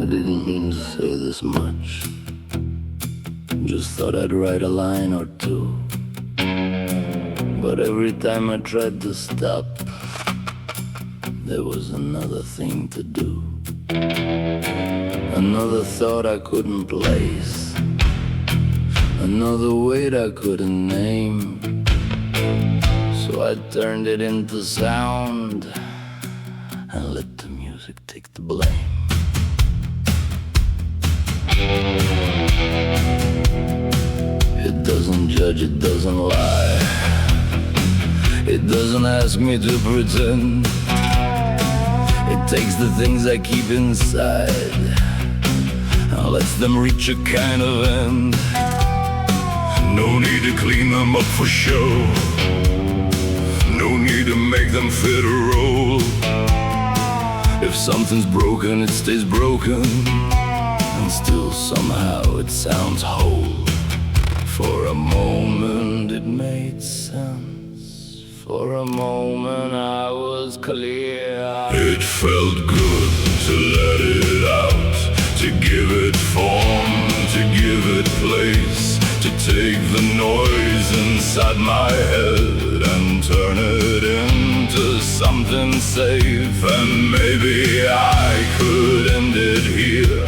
didn't mean to say this much. Just thought I'd write a line or two. But every time I tried to stop, there was another thing to do. Another thought I couldn't place, another weight I couldn't name. So I turned it into sound and let the music take the blame. It doesn't judge, it doesn't lie. It doesn't ask me to pretend. It takes the things I keep inside and lets them reach a kind of end. No need to clean them up for show. No need to make them fit a role. If something's broken, it stays broken, and still somehow it sounds whole. For a moment it made sense. For a moment I was clear. It felt good to let it out, to give it form, to give it place, to take the noise inside my head and turn it into something safe. And maybe I could end it here,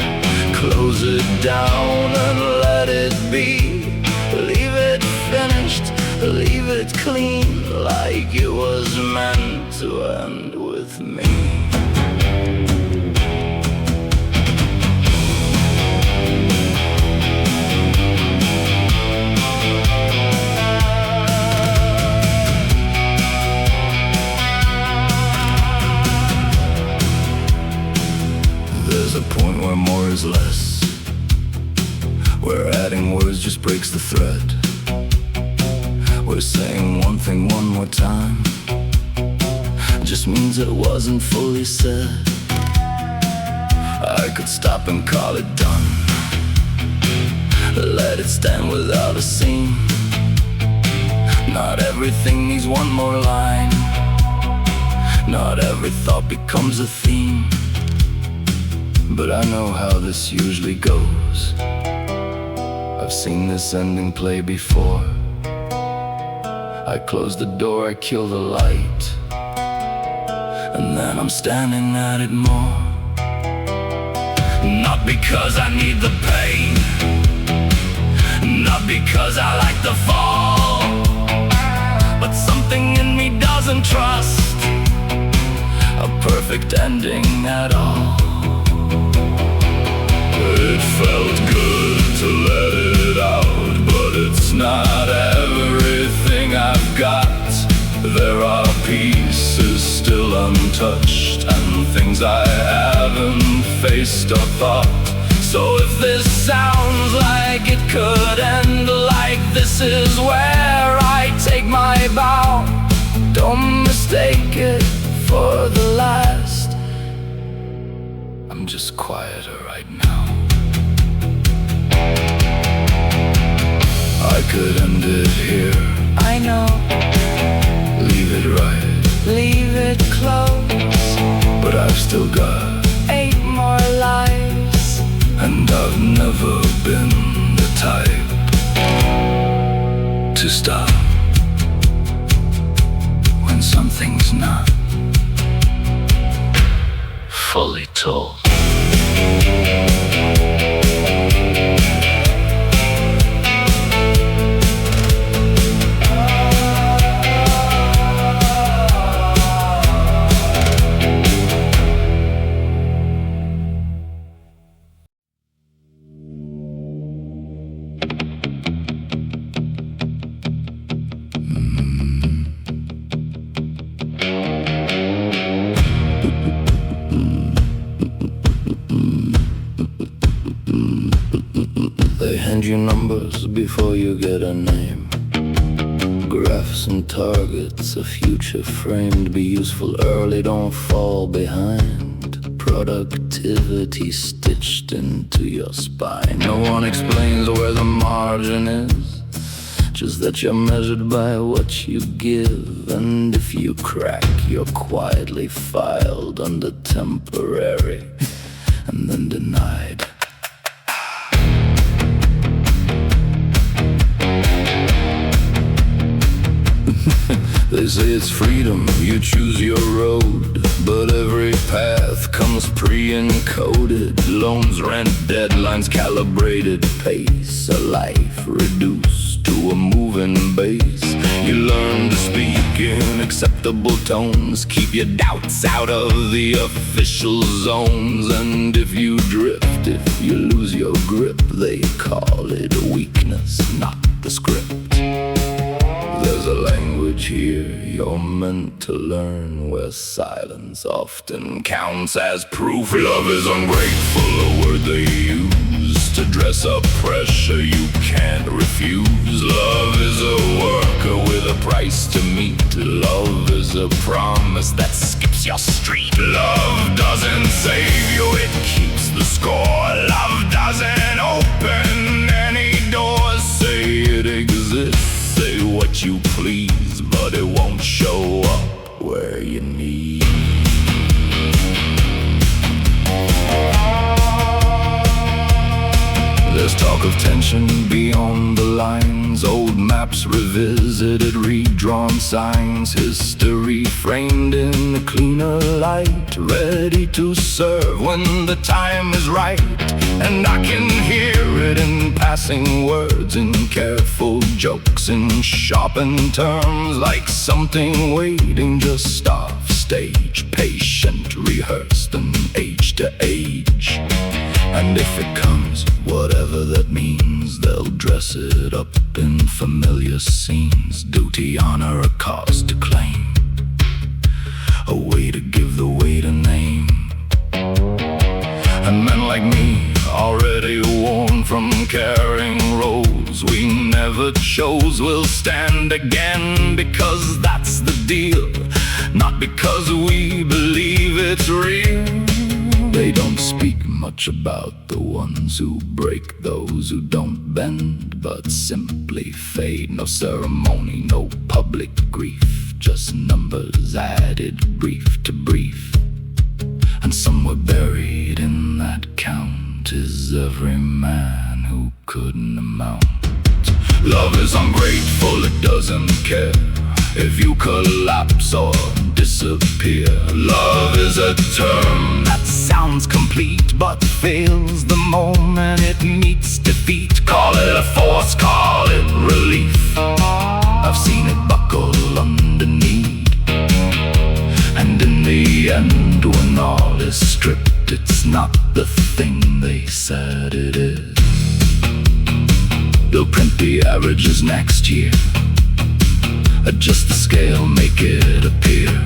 close it down and let it be. Leave it finished, leave it clean, like it was meant to end with me. There's a point where more is less, where adding words just breaks the thread. We're saying one thing one more time just means it wasn't fully said. I could stop and call it done, let it stand without a scene. Not everything needs one more line. Not every thought becomes a theme. But I know how this usually goes. I've seen this ending play before. I close the door, I kill the light, and then I'm standing at it more. Not because I need the pain, not because I like the fall, but something in me doesn't trust a perfect ending at all. It felt good to let it out, but it's not everything I've got. There are pieces still untouched and things I haven't faced or thought. So if this sounds like it could end, like this is where I take my bow, don't mistake it for the last. I'm just quieter right now. I could end it here, I know, leave it right, leave it close, but I've still got 8 more lives, and I've never been the type to stop when something's not fully told. They hand you numbers before you get a name, graphs and targets, a future framed. Be useful early, don't fall behind. Productivity stitched into your spine. No one explains where the margin is, just that you're measured by what you give. And if you crack, you're quietly filed under temporary. and then denied. They say it's freedom, you choose your road, but every path comes pre-encoded. Loans, rent, deadlines, calibrated pace, a life reduced to a moving base. You learn to speak in acceptable tones, keep your doubts out of the official zones. And if you drift, if you lose your grip, they call it a weakness, not the script. There's a language here you're meant to learn, where silence often counts as proof. Love is ungrateful, a word they use to dress up pressure you can't refuse. Love is a worker with a price to meet. Love is a promise that skips your street. Love doesn't save you, it keeps the score. Love doesn't open any doors. Say it exists, say what you please, but it won't show up where you need. There's talk of tension beyond the lines, old maps revisited, redrawn signs, history framed in a cleaner light, ready to serve when the time is right. And I can hear it in passing words, in careful jokes, in sharpened terms, like something waiting just off stage, patient, rehearsed, and age to age. And if it comes, whatever that means, they'll dress it up in familiar scenes. Duty, honor, a cause to claim, a way to give the weight a name. And men like me, already worn from carrying roles we never chose, will stand again because that's the deal, not because we believe it's real. They don't speak much about the ones who break, those who don't bend but simply fade. No ceremony, no public grief, just numbers added brief to brief. And somewhere buried in that count is every man who couldn't amount. Love is ungrateful, it doesn't care if you collapse or disappear. Love is a term that sounds complete but fails the moment it meets defeat. Call it a force, call it relief, I've seen it buckle under need. And in the end, when all is stripped, it's not the thing they said it is. They'll print the averages next year, adjust the scale, make it appear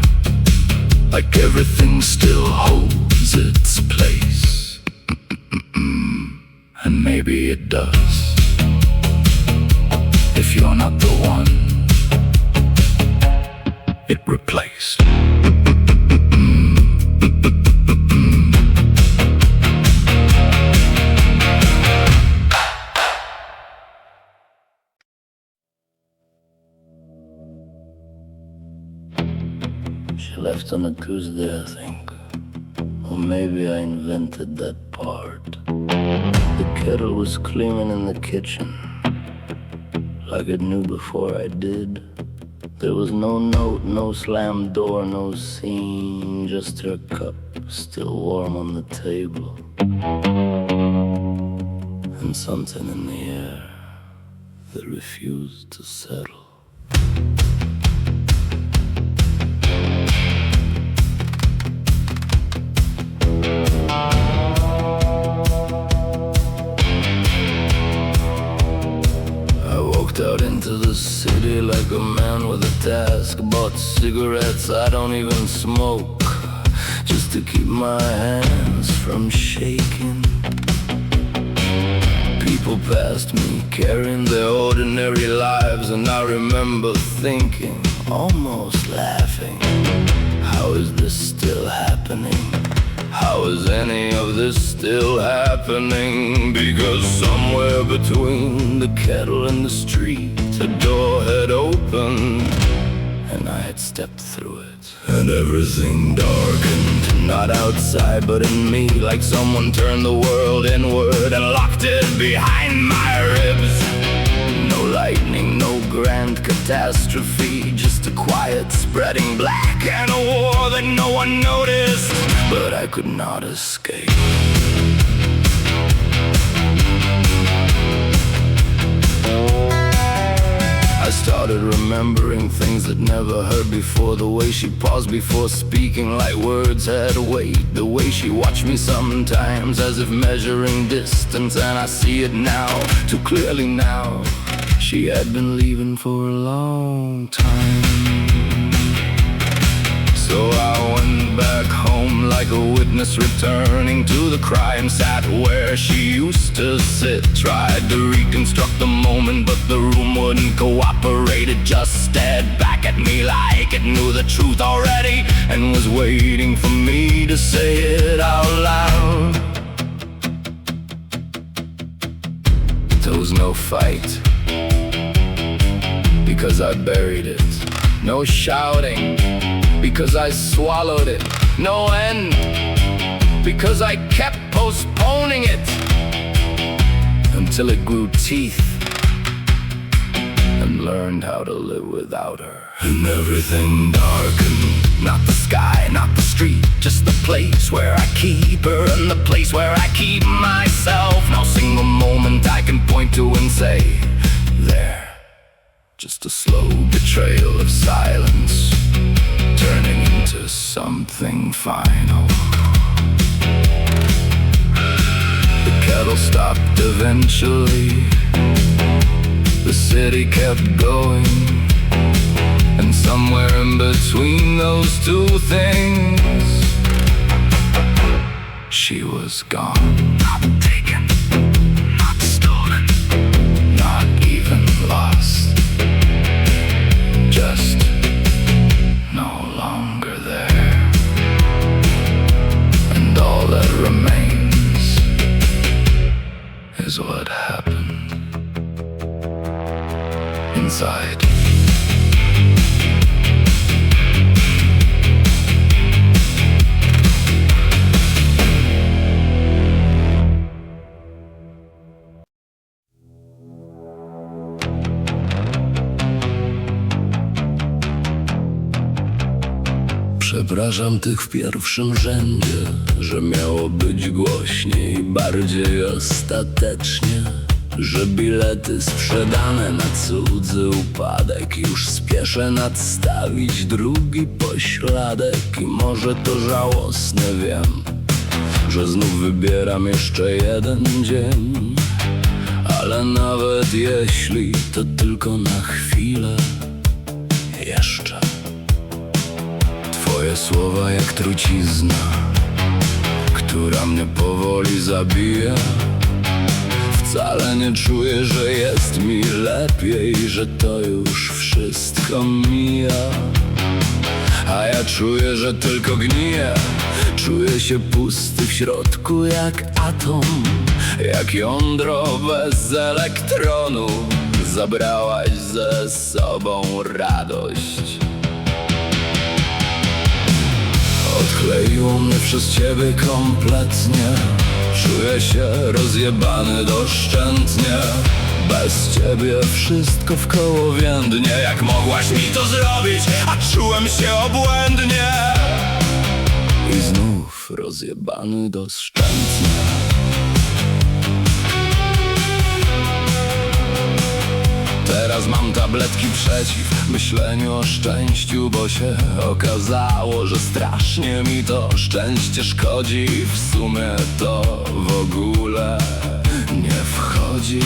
like everything still holds its place. And maybe it does, if you're not the one it replaced. She left on a Tuesday, I think. Or maybe I invented that part. The kettle was cleaning in the kitchen, like it knew before I did. There was no note, no slammed door, no scene, just her cup still warm on the table, and something in the air that refused to settle. Out into the city like a man with a task. Bought cigarettes I don't even smoke, just to keep my hands from shaking. People passed me carrying their ordinary lives, and I remember thinking, almost laughing, how is this still happening? How is any of this still happening? Because somewhere between the kettle and the street, a door had opened, and I had stepped through it. And everything darkened, not outside but in me, like someone turned the world inward and locked it behind my ribs. No lightning, no grand catastrophe, just a quiet spreading black and a war that no one noticed, but I could not escape. I started remembering things that never heard before. The way she paused before speaking like words had weight. The way she watched me sometimes as if measuring distance. And I see it now, too clearly now. She had been leaving for a long time. So I went back home like a witness returning to the crime. Sat where she used to sit, tried to reconstruct the moment, but the room wouldn't cooperate. It just stared back at me like it knew the truth already and was waiting for me to say it out loud. There was no fight, because I buried it. No shouting, because I swallowed it. No end, because I kept postponing it until it grew teeth and learned how to live without her. And everything darkened, not the sky, not the street, just the place where I keep her and the place where I keep myself. No single moment I can point to and say, there. Just a slow betrayal of silence, turning into something final. The kettle stopped eventually. The city kept going, and somewhere in between those two things, she was gone. Not taken, not stolen, not even lost. Just no longer there. And all that remains is what happened inside. Przepraszam tych w pierwszym rzędzie, że miało być głośniej, bardziej ostatecznie, że bilety sprzedane na cudzy upadek. Już spieszę nadstawić drugi pośladek i może to żałosne, wiem, że znów wybieram jeszcze jeden dzień. Ale nawet jeśli to tylko na chwilę, jeszcze twoje słowa jak trucizna, która mnie powoli zabija. Wcale nie czuję, że jest mi lepiej, że to już wszystko mija. A ja czuję, że tylko gniję. Czuję się pusty w środku jak atom, jak jądro bez elektronu. Zabrałaś ze sobą radość. Odkleiło mnie przez ciebie kompletnie. Czuję się rozjebany doszczętnie. Bez ciebie wszystko wkoło więdnie. Jak mogłaś mi to zrobić, a czułem się obłędnie. I znów rozjebany doszczętnie. Teraz mam tabletki przeciw myśleniu o szczęściu, bo się okazało, że strasznie mi to szczęście szkodzi. W sumie to w ogóle nie wchodzi.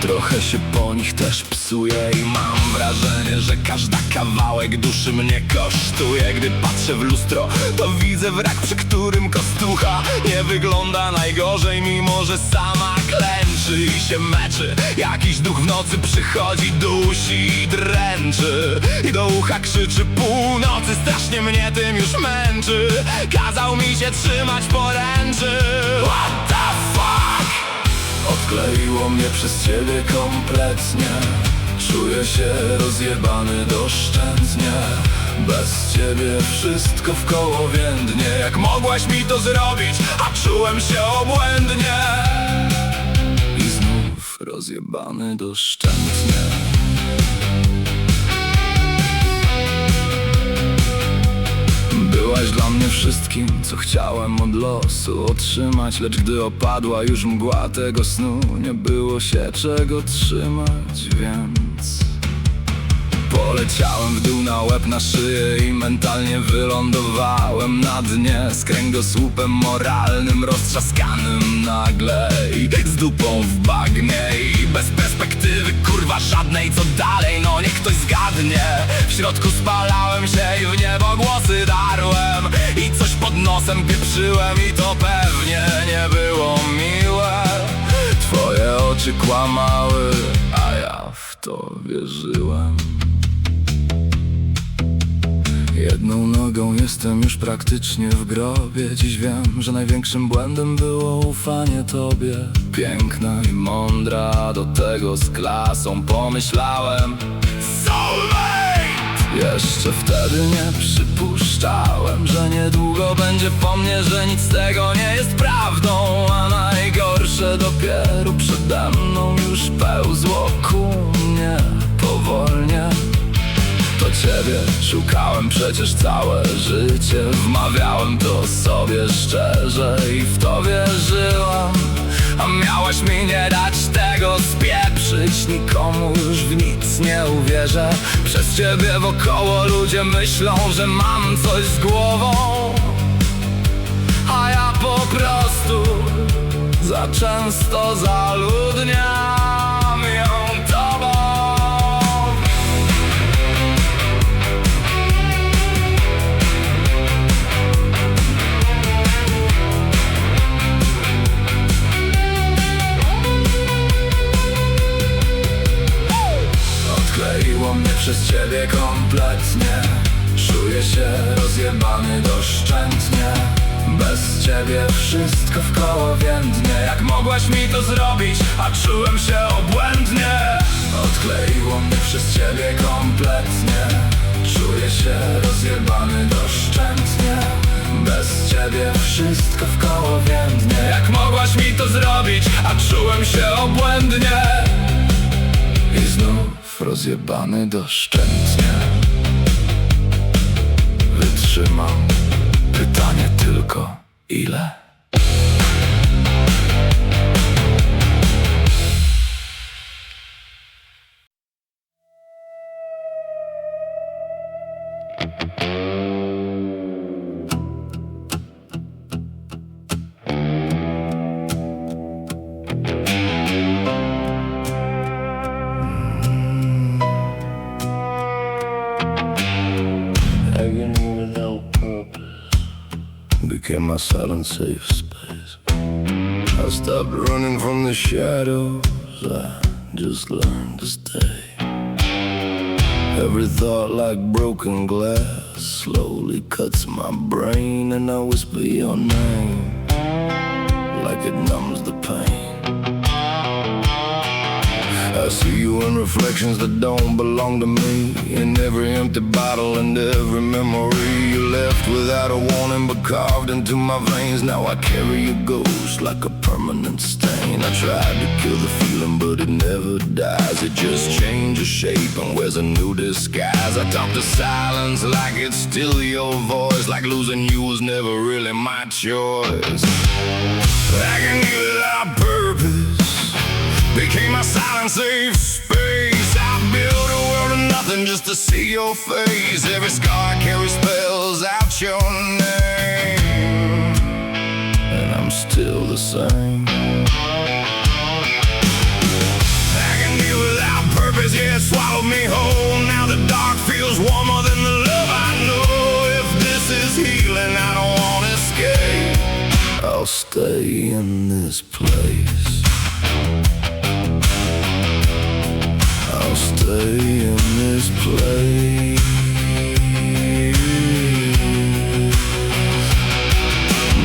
Trochę się po nich też psuję i mam wrażenie, że każda kawałek duszy mnie kosztuje. Gdy patrzę w lustro, to widzę wrak, przy którym kostucha nie wygląda najgorzej, mimo że sama klęczy i się meczy. Jakiś duch w nocy przychodzi, dusi i dręczy i do ucha krzyczy północy. Strasznie mnie tym już męczy. Kazał mi się trzymać poręczy. What the fuck? Odkleiło mnie przez ciebie kompletnie. Czuję się rozjebany doszczętnie. Bez ciebie wszystko wkoło więdnie. Jak mogłaś mi to zrobić, a czułem się obłędnie. I znów rozjebany doszczętnie. Byłaś dla mnie wszystkim, co chciałem od losu otrzymać. Lecz gdy opadła już mgła tego snu, nie było się czego trzymać, więc poleciałem w dół na łeb, na szyję i mentalnie wylądowałem na dnie. Z kręgosłupem moralnym roztrzaskanym nagle i z dupą w bagnie. I bez perspektywy, kurwa żadnej, co dalej, no niech ktoś zgadnie. W środku spalałem się i w niebo głosy darłem. I coś pod nosem pieprzyłem i to pewnie nie było miłe. Twoje oczy kłamały, a ja w to wierzyłem. Jedną nogą jestem już praktycznie w grobie. Dziś wiem, że największym błędem było ufanie tobie. Piękna i mądra, do tego z klasą, pomyślałem soulmate! Jeszcze wtedy nie przypuszczałem, że niedługo będzie po mnie, że nic z tego nie jest prawdą. A najgorsze dopiero przede mną już pełzło ku mnie powolnie. To ciebie szukałem przecież całe życie. Wmawiałem to sobie szczerze i w to wierzyłam. A miałaś mi nie dać tego spieprzyć. Nikomu już w nic nie uwierzę. Przez ciebie wokoło ludzie myślą, że mam coś z głową. A ja po prostu za często zaludniam ją tobą. Odkleiło mnie przez ciebie kompletnie. Czuję się rozjebany doszczętnie. Bez ciebie wszystko wkoło więdnie. Jak mogłaś mi to zrobić, a czułem się obłędnie. Odkleiło mnie przez ciebie kompletnie. Czuję się rozjebany doszczętnie. Bez ciebie wszystko wkoło więdnie. Jak mogłaś mi to zrobić, a czułem się obłędnie. I znów rozjebany doszczętnie. Wytrzymam. Pytanie tylko, ile? Became my silent safe space. I stopped running from the shadows. I just learned to stay. Every thought like broken glass slowly cuts my brain, and I whisper your name like it numbs the pain. I see you in reflections that don't belong to me. In every empty bottle and every memory you left without a warning, but carved into my veins. Now I carry your ghost like a permanent stain. I tried to kill the feeling, but it never dies. It just changes shape and wears a new disguise. I talk to silence like it's still your voice, like losing you was never really my choice. I can give it without purpose. Became my silent safe space. I built a world of nothing just to see your face. Every scar I carry spells out your name, and I'm still the same. I can live without purpose, yeah, it swallowed me whole. Now the dark feels warmer than the love I know. If this is healing, I don't want to escape. I'll stay in this place. I'll stay in this place.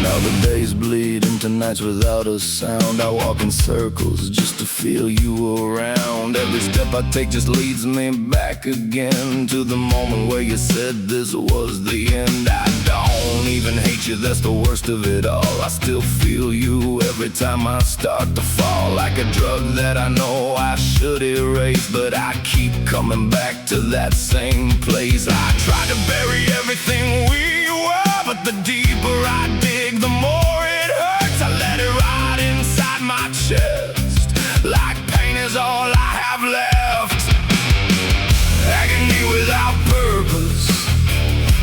Now the days bleed into night. nights without a sound. I walk in circles just to feel you around. Every step I take just leads me back again to the moment where you said this was the end. I don't even hate you, that's the worst of it all. I still feel you every time I start to fall, like a drug that I know I should erase, but I keep coming back to that same place. I try to bury everything we were, but the deeper I dig, the more it hurts. I let it rot inside my chest, like pain is all I have left. Agony without purpose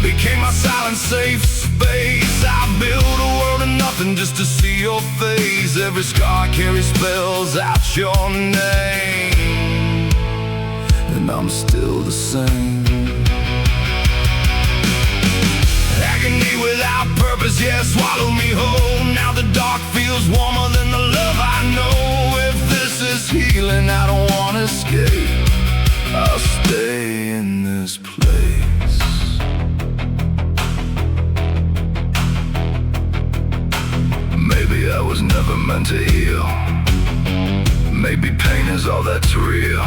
became my silent safe space. I built a world of nothing just to see your face. Every scar carries spells out your name, and I'm still the same. Agony without purpose, yeah, swallow me whole. Now the dark feels warmer than the love I know. If this is healing, I don't want to escape. I'll stay in this place. Maybe I was never meant to heal. Maybe pain is all that's real.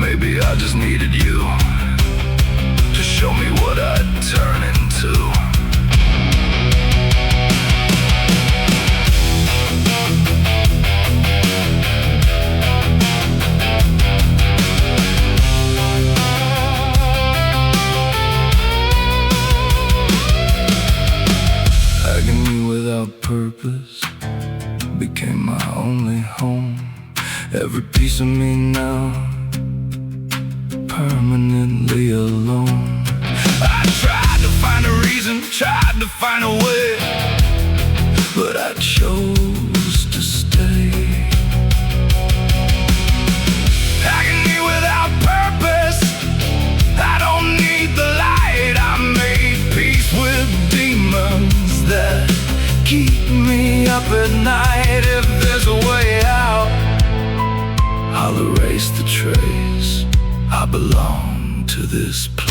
Maybe I just needed you to show me what I'd turn into. Agony without purpose became my only home. Every piece of me now permanently alone. I tried to find a reason, tried to find a way, but I chose to stay. Agony without purpose, I don't need the light. I made peace with demons that keep me up at night. If there's a way out, I'll erase the trace. I belong to this place.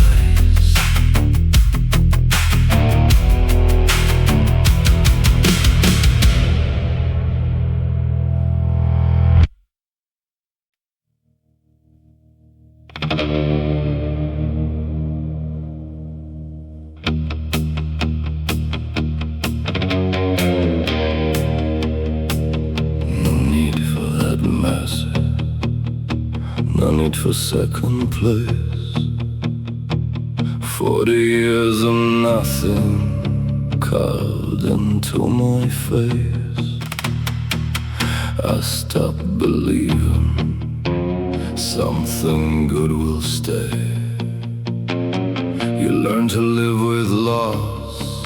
No need for second place. 40 years of nothing carved into my face. I stopped believing something good will stay. You learn to live with loss,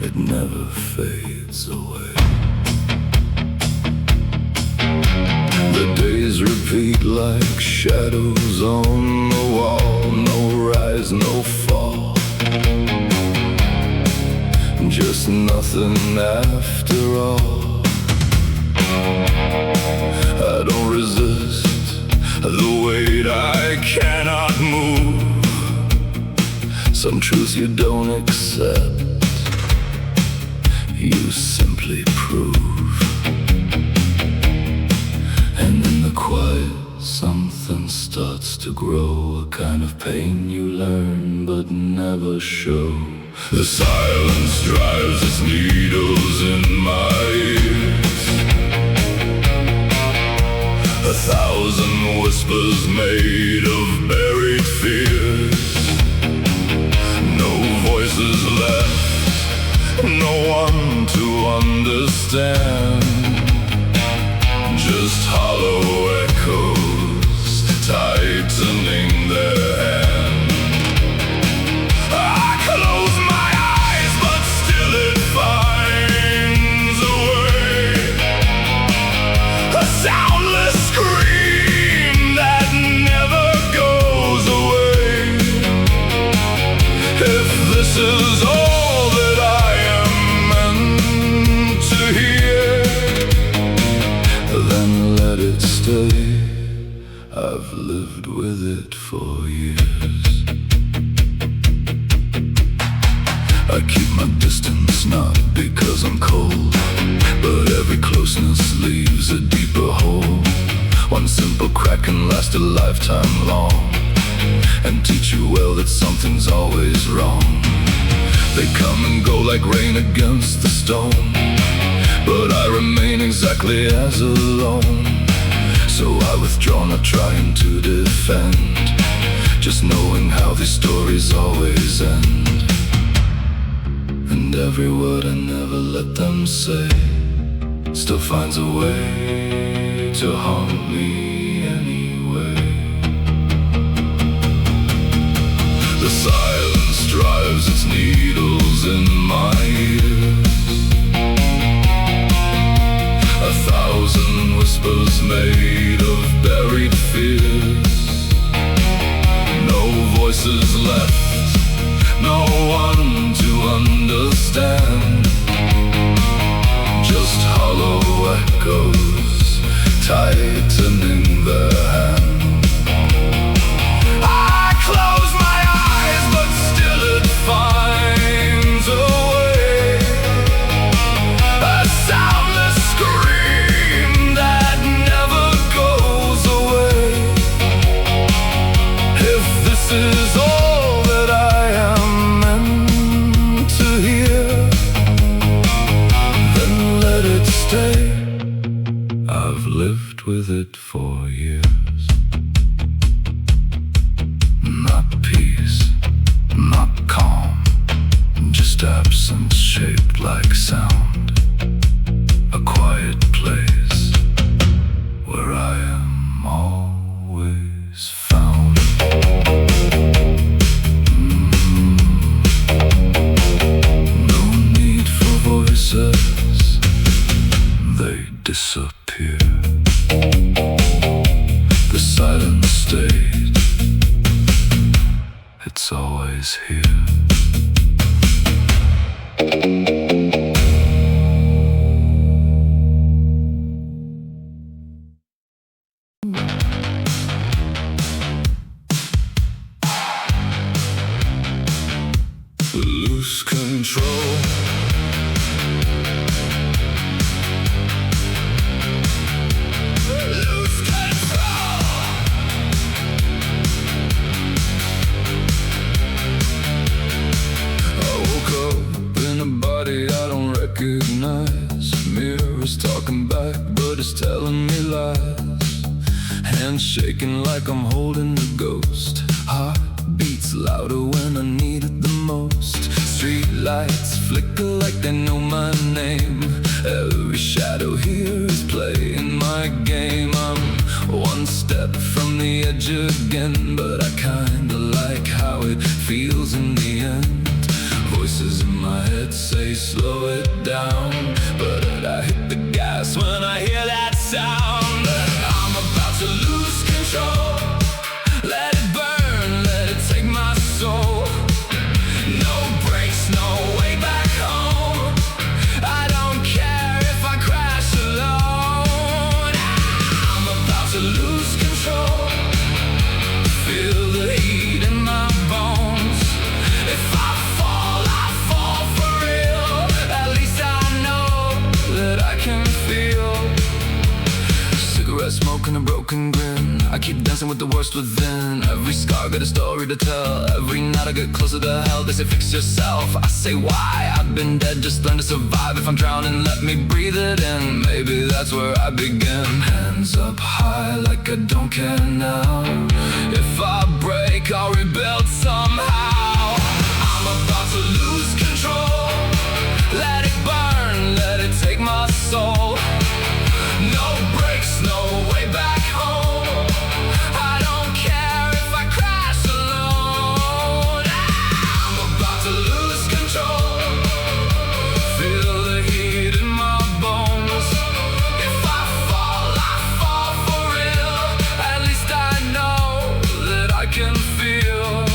it never fades away. The days repeat like shadows on the wall. No rise, no fall, just nothing after all. I don't resist the weight I cannot move. Some truths you don't accept, you simply prove. And in the quiet, something starts to grow. A kind of pain you learn but never show. The silence drives its needles in my ears. 1,000 whispers made of buried fears. No voices left, no one to understand. Just hollow echoes tightening their hand. I close my eyes, but still it finds a way. A soundless scream that never goes away. If this is all that I am meant to hear, then let it stay. I've lived with it for years. I keep my distance not because I'm cold, last a lifetime long, and teach you well that something's always wrong. They come and go like rain against the stone, but I remain exactly as alone. So I withdraw, not trying to defend, just knowing how these stories always end. And every word I never let them say still finds a way to haunt me anyway. The silence drives its needles in my ears, 1,000 whispers made of buried fears. No voices left, no one to understand, just hollow echoes tightening their hand. I close my eyes, but still it finds a way, a soundless scream that never goes away. If this is all that I am meant to hear, then let it stay. I've lived with it for years. Not peace, not calm, just absence shaped like sound. A quiet place where I am always found. No need for voices, they disappear. The silent state, it's always here. Lose control. Lose control. I woke up in a body I don't recognize. Mirrors talking back, but it's telling me lies. Hands shaking like I'm holding a ghost. Heart beats louder when I need it the most. Street lights flicker like they know my name. Every shadow here is playing my game. I'm one step from the edge again, but I kinda like how it feels in the end. Voices in my head say slow it down, but I hit the gas when I hear that sound. I'm about to lose control. Let it burn, let it take my soul. No brakes, no way back home. I don't care if I crash alone. I'm about to lose control. Feel the heat in my bones. If I fall for real. At least I know that I can feel. Cigarette smoke and a broken grin. I keep dancing with the worst within. Every scar got a story to tell. Every night I get closer to hell. They say fix yourself, I say why? I've been dead, just learn to survive. If I'm drowning, let me breathe it in. Maybe that's where I begin. Hands up high like I don't care now. If I break, I'll rebuild somehow. I'm about to lose control. Let it burn, let it take my soul. No brakes, no way back home. I don't care if I crash alone. I'm about to lose control. Feel the heat in my bones. If I fall for real. At least I know that I can feel.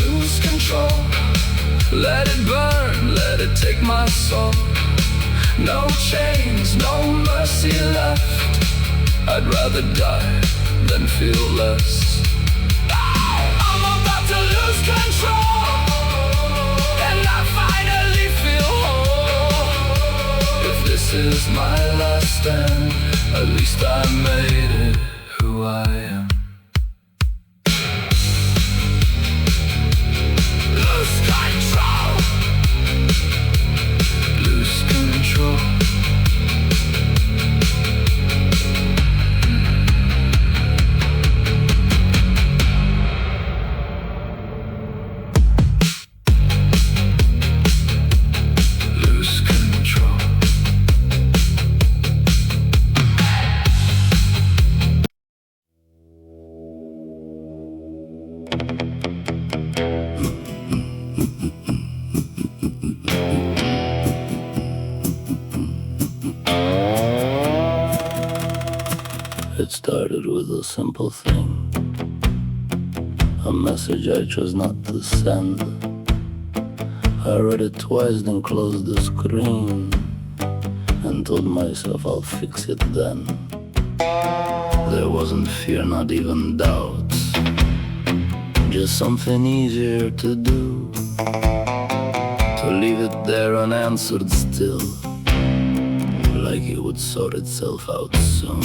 lose control. Let it burn, let it take my soul. No chains, no mercy left. I'd rather die than feel less. I'm about to lose control, and I finally feel whole. If this is my last stand, at least I made it who I am. Lose control. Lose control. Lose control. It started with a simple thing, a message I chose not to send. I read it twice, then closed the screen and told myself I'll fix it then. There wasn't fear, not even doubt, just something easier to do, to leave it there unanswered still, like it would sort itself out soon.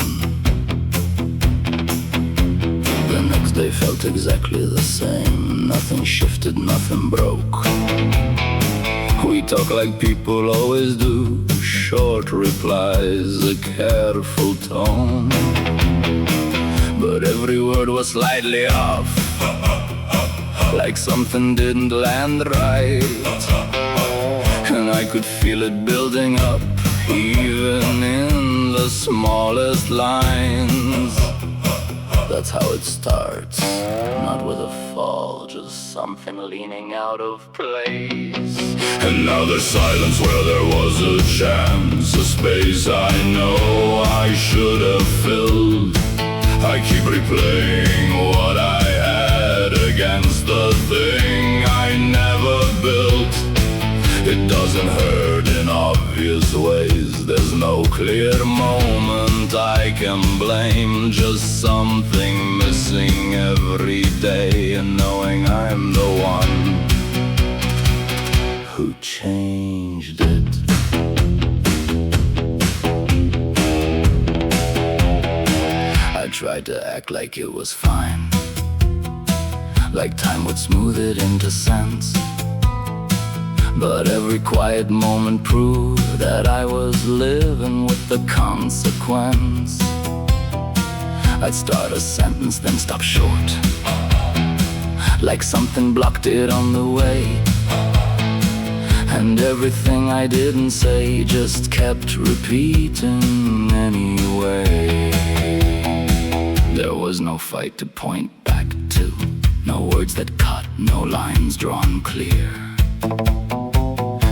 The next day felt exactly the same. Nothing shifted, nothing broke. We talk like people always do, short replies, a careful tone, but every word was slightly off, like something didn't land right. And I could feel it building up, even in the smallest lines. That's how it starts, not with a fall, just something leaning out of place. And now there's silence where there was a chance, a space I know I should have filled. I keep replaying what I had against the thing I never built. It doesn't hurt in obvious ways, there's no clear moment I can blame, just something missing every day, and knowing I'm the one who changed it. I tried to act like it was fine, like time would smooth it into sense, but every quiet moment proved that I was living with the consequence. I'd start a sentence, then stop short, like something blocked it on the way. And everything I didn't say just kept repeating anyway. There was no fight to point back to, no words that cut, no lines drawn clear.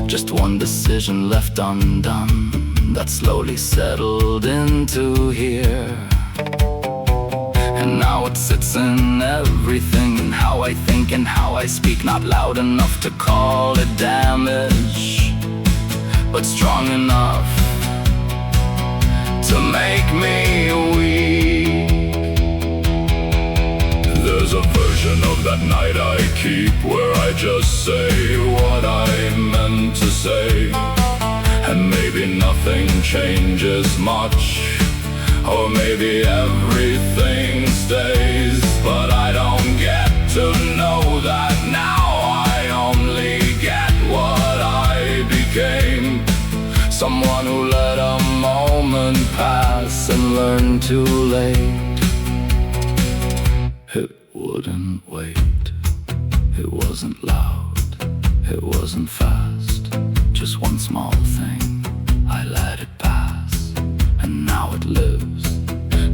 Just one decision left undone that slowly settled into here. And now it sits in everything, in how I think and how I speak. Not loud enough to call it damage, but strong enough to make me weak. There's a version of that night I keep, where I just say what I meant to say, and maybe nothing changes much, or maybe everything stays. But I don't get to know that now. I only get what I became, someone who let a moment pass and learned too late. It wouldn't wait, it wasn't loud, it wasn't fast, just one small thing, I let it pass, and now it lives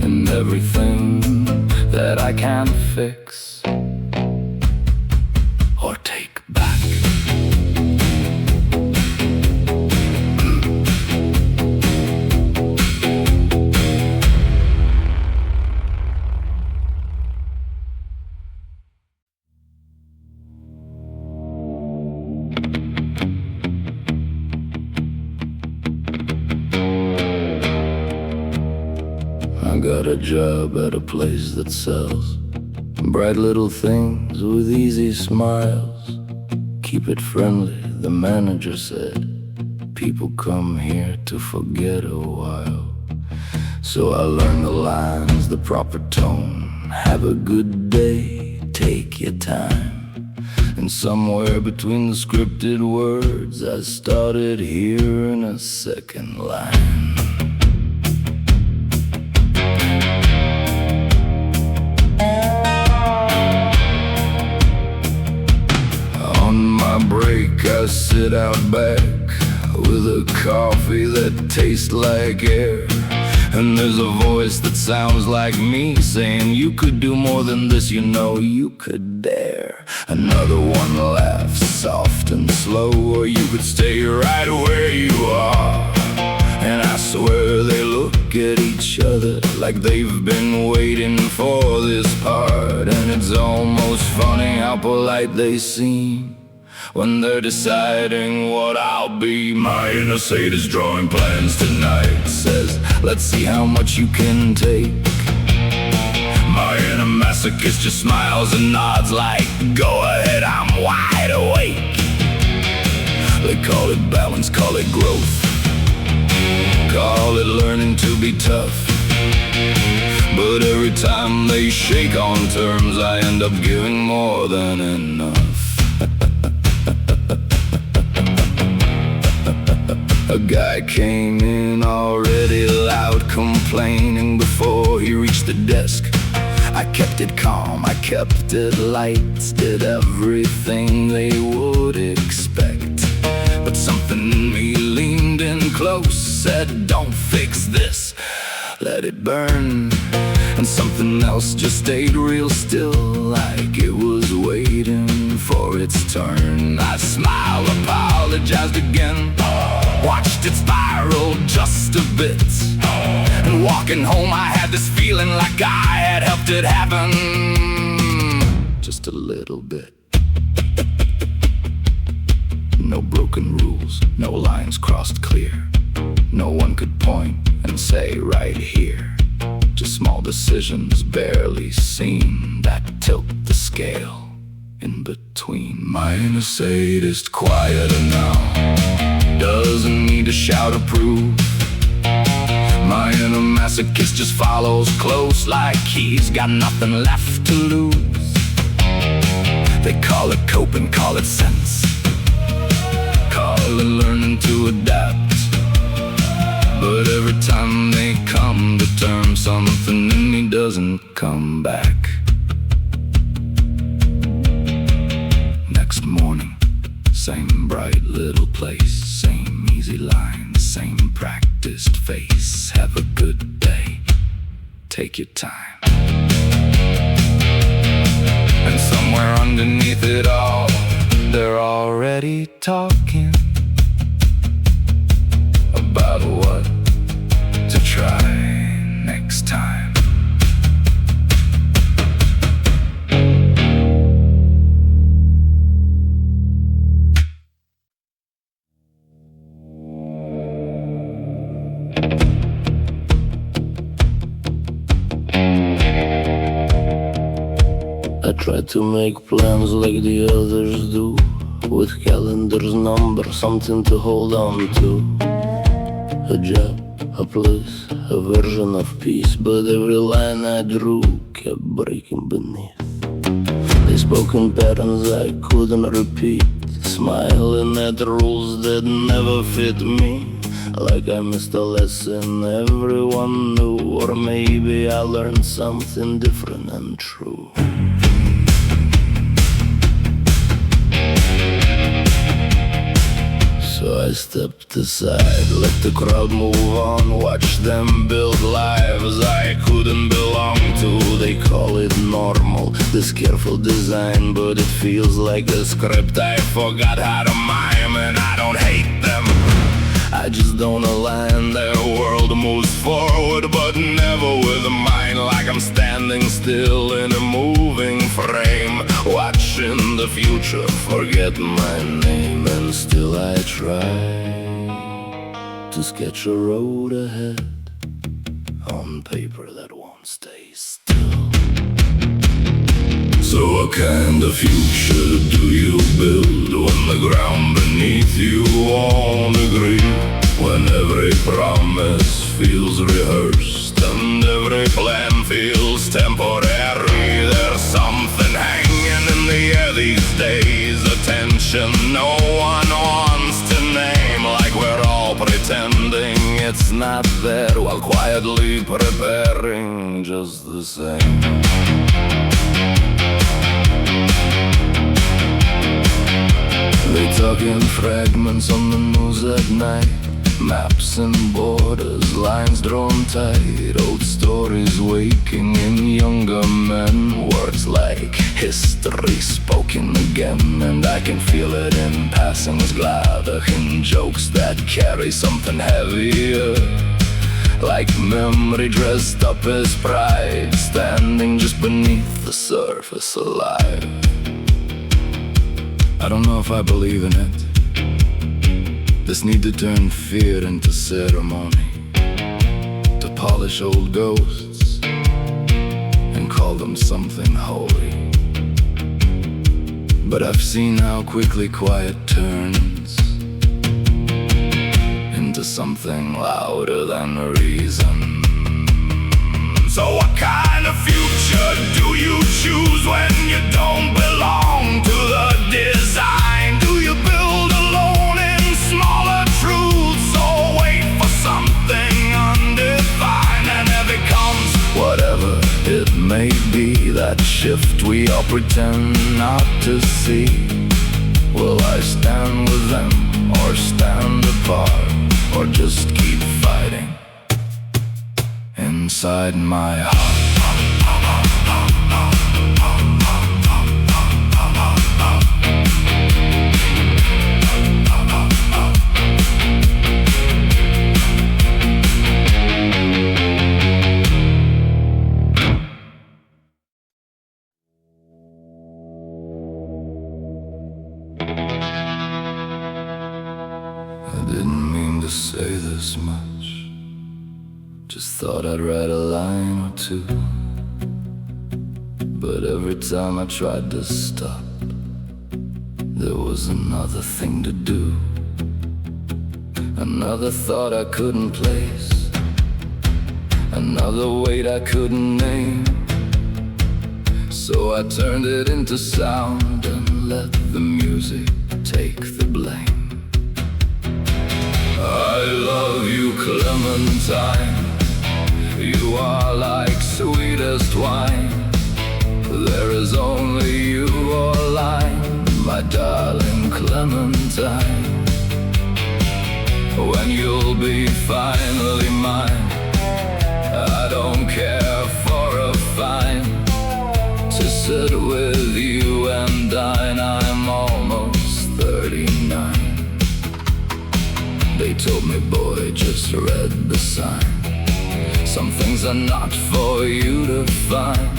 in everything that I can't fix or take back. got a job at a place that sells bright little things with easy smiles. Keep it friendly, the manager said. People come here to forget a while. So I learned the lines, the proper tone. Have a good day, take your time. And somewhere between the scripted words, I started hearing a second line. On my break, I sit out back with a coffee that tastes like air. And there's a voice that sounds like me saying, you could do more than this, you know you could dare. Another one laughs soft and slow, or you could stay right where you are. And I swear they look at each other like they've been waiting for this part. And it's almost funny how polite they seem when they're deciding what I'll be. My inner sadist drawing plans tonight says, let's see how much you can take. My inner masochist just smiles and nods like, go ahead, I'm wide awake. They call it balance, call it growth, call it learning to be tough. But every time they shake on terms, I end up giving more than enough. A guy came in already loud, complaining before he reached the desk. I kept it calm, I kept it light, did everything they would expect. But something in me leaned in close, said, don't fix this, let it burn. And something else just stayed real still, like it was waiting for its turn. I smiled, apologized again, watched it spiral just a bit. And walking home I had this feeling like I had helped it happen just a little bit. No broken rules, no lines crossed clear. No one could point and say right here. Just small decisions barely seen that tilt the scale in between. My inner sadist quieter now, doesn't need to shout approve. My inner masochist just follows close like he's got nothing left to lose. They call it coping, call it sense, call it learning to adapt. But every time they come to terms, something in me doesn't come back. Next morning, same bright little place, same easy lines, same practiced face. Have a good day, take your time. And somewhere underneath it all, they're already talking about what to try next time. I try to make plans like the others do, with calendars, numbers, something to hold on to. A job, a place, a version of peace. But every line I drew kept breaking beneath. They spoke in patterns I couldn't repeat, smiling at rules that never fit me. Like I missed a lesson everyone knew, or maybe I learned something different and true. So I stepped aside, let the crowd move on, watch them build lives I couldn't belong to. They call it normal, this careful design, but it feels like a script I forgot how to mime. And I don't hate them, I just don't align. Their world moves forward, but never with mine. Like I'm standing still in a moving frame, watching the future forget my name. And still I try to sketch a road ahead on paper that won't stay still. So what kind of future do you build when the ground beneath you won't agree? When every promise feels rehearsed and every plan feels temporary, there's something hanging in the air these days, a tension no one wants to name, like we're all pretending it's not there while quietly preparing just the same. They talk in fragments on the news at night, maps and borders, lines drawn tight, old stories waking in younger men, words like history spoken again, and I can feel it in passing with glad jokes that carry something heavier, like memory dressed up as pride, standing just beneath the surface alive. I don't know if I believe in it, this need to turn fear into ceremony, to polish old ghosts and call them something holy. But I've seen how quickly quiet turns into something louder than reason. So what kind of future do you choose when you don't belong to the design? Do you build alone in smaller truths, or wait for something undefined, and it becomes whatever it may be, that shift we all pretend not to see? Will I stand with them, or stand apart, or just keep fighting inside my heart? I didn't mean to say this much, just thought I'd write a line or two. But every time I tried to stop, there was another thing to do, another thought I couldn't place, another weight I couldn't name. So I turned it into sound and let the music take the blame. I love you, Clementine, you are like sweetest wine. There is only you or line, my darling Clementine. When you'll be finally mine, I don't care for a fine, to sit with you and dine. I'm almost 39. They told me, boy, just read the sign. Some things are not for you to find,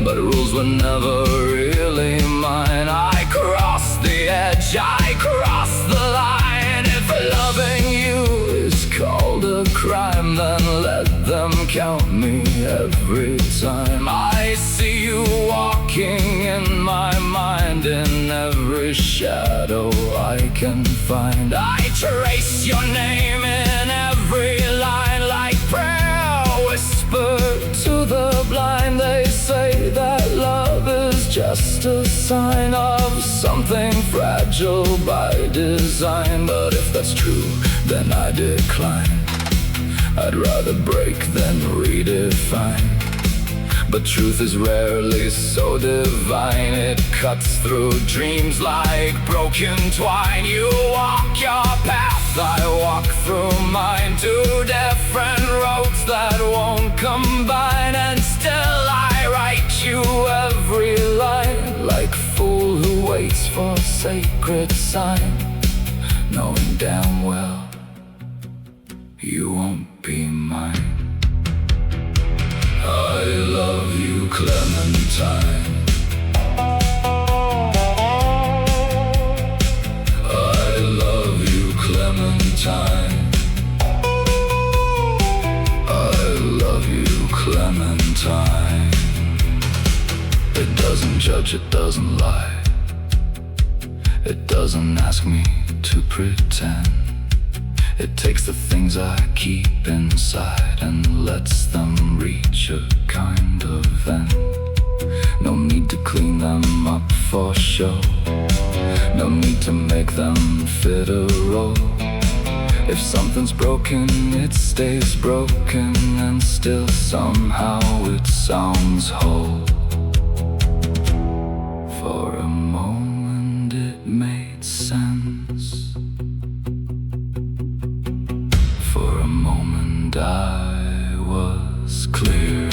but rules were never really mine. I crossed the edge, I crossed the line. If loving you is called a crime, then let them count me every time. I see you walking in my mind, in every shadow I can find. I trace your name in every line, like prayer whispered to the blind. They say that love is just a sign of something fragile by design. But if that's true, then I decline. I'd rather break than redefine. But truth is rarely so divine, it cuts through dreams like broken twine. You walk your path, I walk through mine, two different roads that won't combine. And still I write you every line, like fool who waits for sacred sign, knowing damn well you won't be mine. I love you, Clementine. I love you, Clementine. I love you, Clementine. judge, it doesn't lie. It doesn't ask me to pretend. It takes the things I keep inside and lets them reach a kind of end. No need to clean them up for show. No need to make them fit a role. If something's broken, it stays broken, and still somehow it sounds whole. For a moment it made sense. For a moment I was clear.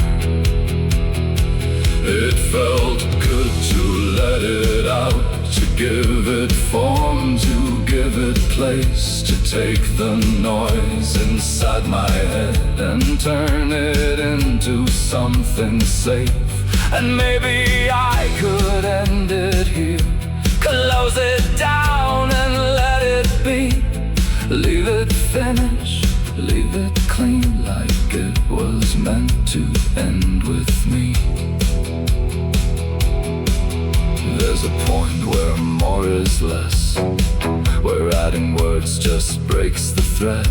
It felt good to let it out, to give it form, to give it place, to take the noise inside my head and turn it into something safe. And maybe I could end it here, close it down and let it be. Leave it finished, leave it clean, like it was meant to end with me. There's a point where more is less, where adding words just breaks the thread,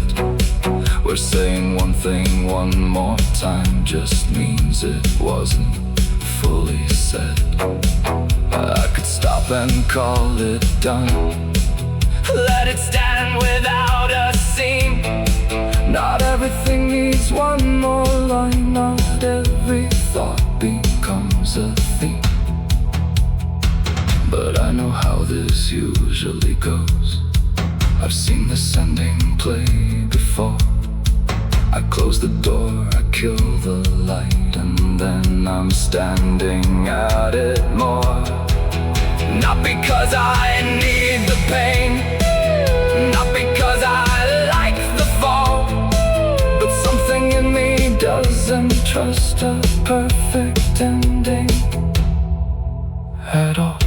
where saying one thing one more time just means it wasn't fully said. I could stop and call it done, let it stand without a scene. Not everything needs one more line, not every thought becomes a theme. But I know how this usually goes. I've seen this ending play before. I close the door, I kill the light, and then I'm standing at it more. Not because I need the pain, not because I like the fall, but something in me doesn't trust a perfect ending at all.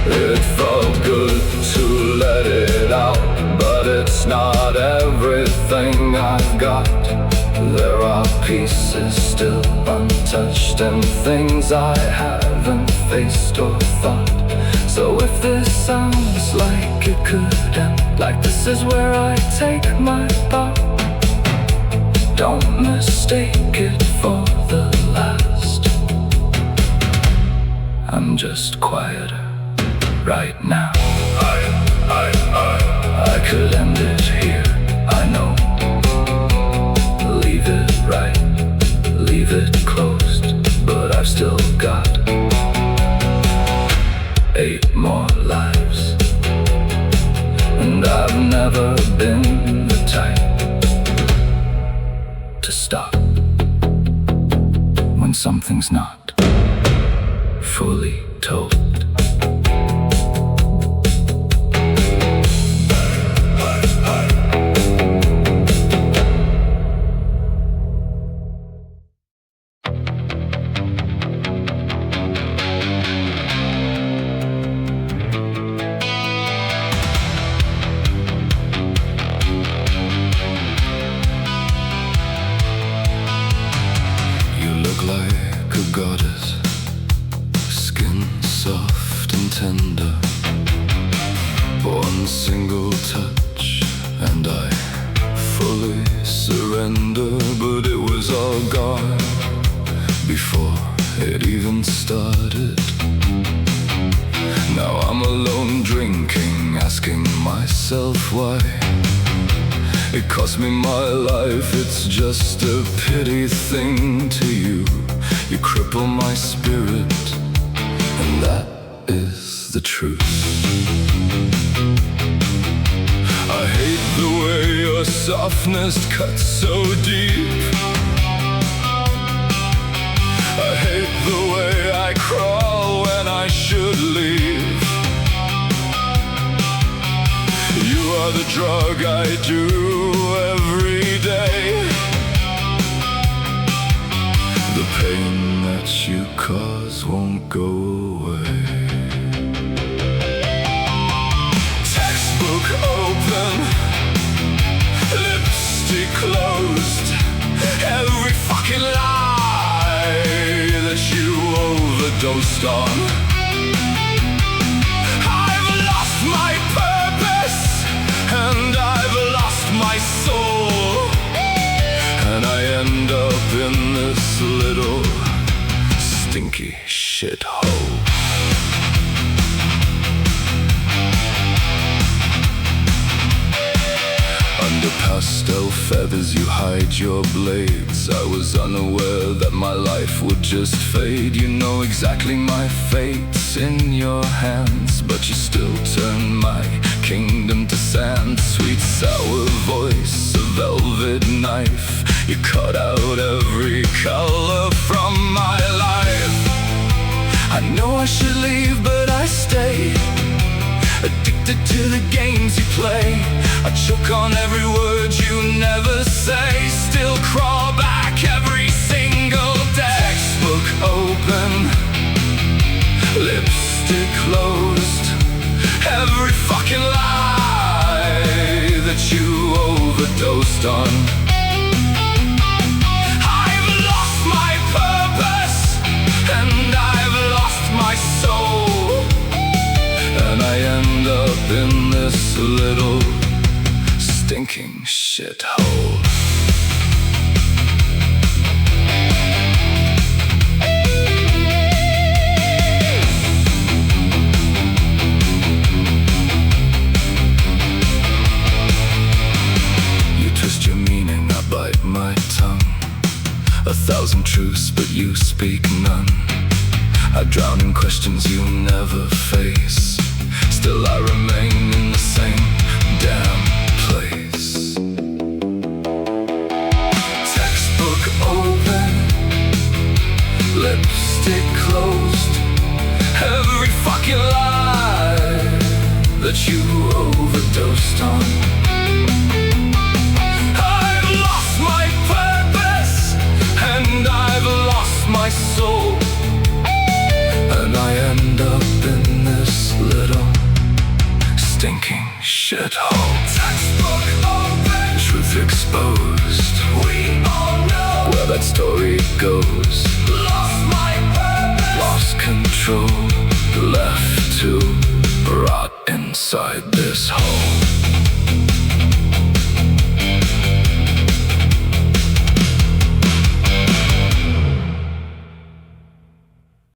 It felt good to let it out, but it's not everything I've got. There are pieces still untouched and things I haven't faced or thought. So if this sounds like it could end, like this is where I take my bow, don't mistake it for the last. I'm just quieter right now. I could end it here, I know. Leave it right, leave it closed, but I've still got 8 more lives. And I've never been the type to stop when something's not fully told. Like a goddess, skin soft and tender. One single touch and I fully surrender. But it was all gone before it even started. Now I'm alone drinking, asking myself why. It cost me my life, it's just a pity thing to you. You cripple my spirit, and that is the truth. I hate the way your softness cuts so deep. I hate the way I crawl when I should leave. You are the drug I do every day. The pain that you cause won't go away. Textbook open, lipstick closed. Every fucking lie that you wove overdosed on. I've lost my purpose, and I've lost my soul, and I end up in this little stinky shithole. Under pastel feathers you hide your blades. I was unaware that my life would just fade. You know exactly my fate's in your hands, but you still turn my kingdom to sand. Sweet sour voice, a velvet knife, you cut out every color from my life. I know I should leave, but I stay, addicted to the games you play. I choke on every word you never say, still crawl back every single day. Textbook open, lipstick closed, every fucking lie that you overdosed on. I've lost my purpose, and I've lost my soul, and I end up in this little stinking shithole. You twist your meaning, I bite my tongue. 1,000 truths, but you speak none. I drown in questions you never face. Still I remain in the same damn place. Textbook open, lipstick closed, every fucking lie that you overdosed on. I've lost my purpose, and I've lost my soul, and I end up in this little stinking shithole. Textbook open, truth exposed, we all know where that story goes. Lost my purpose, lost control, left to rot inside this hole.